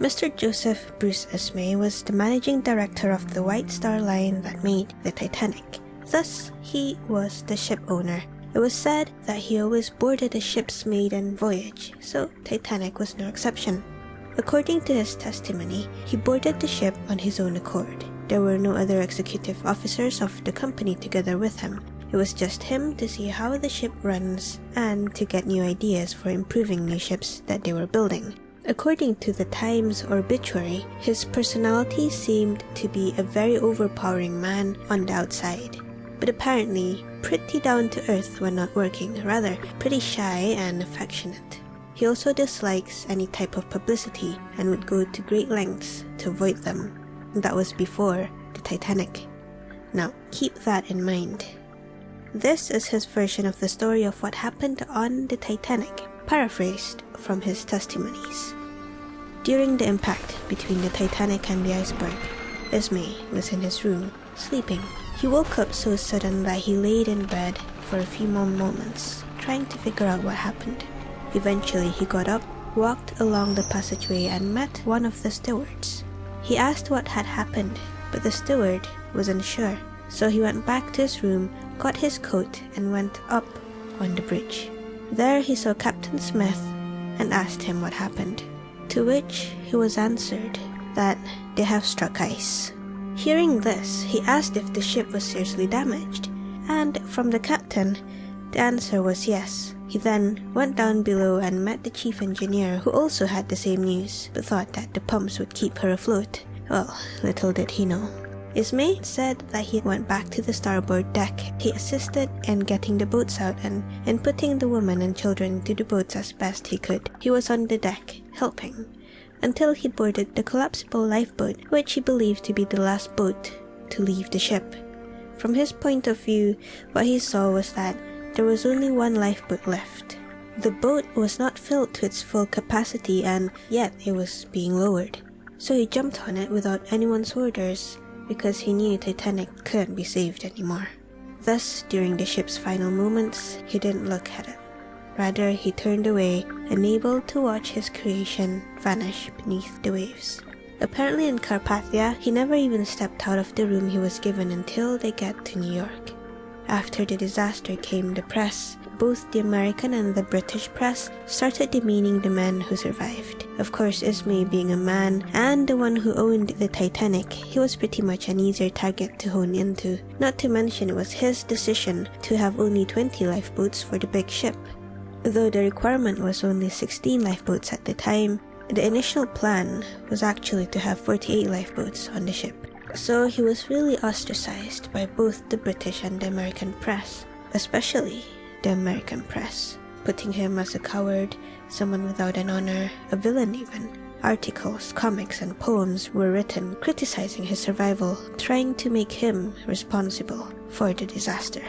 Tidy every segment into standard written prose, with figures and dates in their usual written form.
Mr. Joseph Bruce Ismay was the managing director of the White Star Line that made the Titanic. Thus, he was the ship owner. It was said that he always boarded a ship's maiden voyage, so Titanic was no exception. According to his testimony, he boarded the ship on his own accord. There were no other executive officers of the company together with him. It was just him to see how the ship runs and to get new ideas for improving new ships that they were building. According to the Times obituary, his personality seemed to be a very overpowering man on the outside, but apparently pretty down to earth when not working, rather pretty shy and affectionate. He also dislikes any type of publicity and would go to great lengths to avoid them. That was before the Titanic. Now, keep that in mind. This is his version of the story of what happened on the Titanic, paraphrased from his testimonies. During the impact between the Titanic and the iceberg, Ismay was in his room, sleeping. He woke up so sudden that he laid in bed for a few more moments, trying to figure out what happened. Eventually he got up, walked along the passageway and met one of the stewards. He asked what had happened, but the steward was unsure, so he went back to his room, got his coat and went up on the bridge. There he saw Captain Smith and asked him what happened, to which he was answered that they have struck ice. Hearing this, he asked if the ship was seriously damaged, and from the captain, the answer was yes. He then went down below and met the chief engineer, who also had the same news, but thought that the pumps would keep her afloat. Well, little did he know. Ismay said that he went back to the starboard deck. He assisted in getting the boats out and in putting the women and children into the boats as best he could. He was on the deck, helping, until he boarded the collapsible lifeboat, which he believed to be the last boat to leave the ship. From his point of view, what he saw was that there was only one lifeboat left. The boat was not filled to its full capacity and yet it was being lowered. So he jumped on it without anyone's orders, because he knew Titanic couldn't be saved anymore. Thus, during the ship's final moments, he didn't look at it. Rather, he turned away, unable to watch his creation vanish beneath the waves. Apparently in Carpathia, he never even stepped out of the room he was given until they get to New York. After the disaster came the press. Both the American and the British press started demeaning the men who survived. Of course, Ismay being a man and the one who owned the Titanic, he was pretty much an easier target to hone into. Not to mention it was his decision to have only 20 lifeboats for the big ship. Though the requirement was only 16 lifeboats at the time, the initial plan was actually to have 48 lifeboats on the ship. So he was really ostracized by both the British and the American press, especially the American press, putting him as a coward, someone without an honor, a villain even. Articles, comics and poems were written criticizing his survival, trying to make him responsible for the disaster.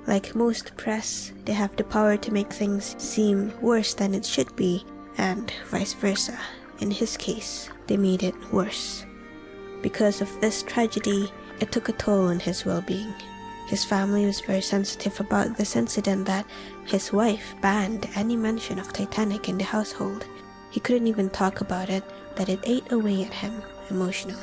Like most press, they have the power to make things seem worse than it should be, and vice versa. In his case, they made it worse. Because of this tragedy, it took a toll on his well-being. His family was very sensitive about this incident that his wife banned any mention of Titanic in the household. He couldn't even talk about it, that it ate away at him emotionally.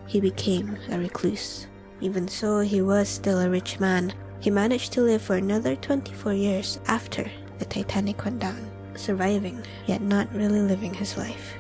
He became a recluse. Even so, he was still a rich man. He managed to live for another 24 years after the Titanic went down, surviving, yet not really living his life.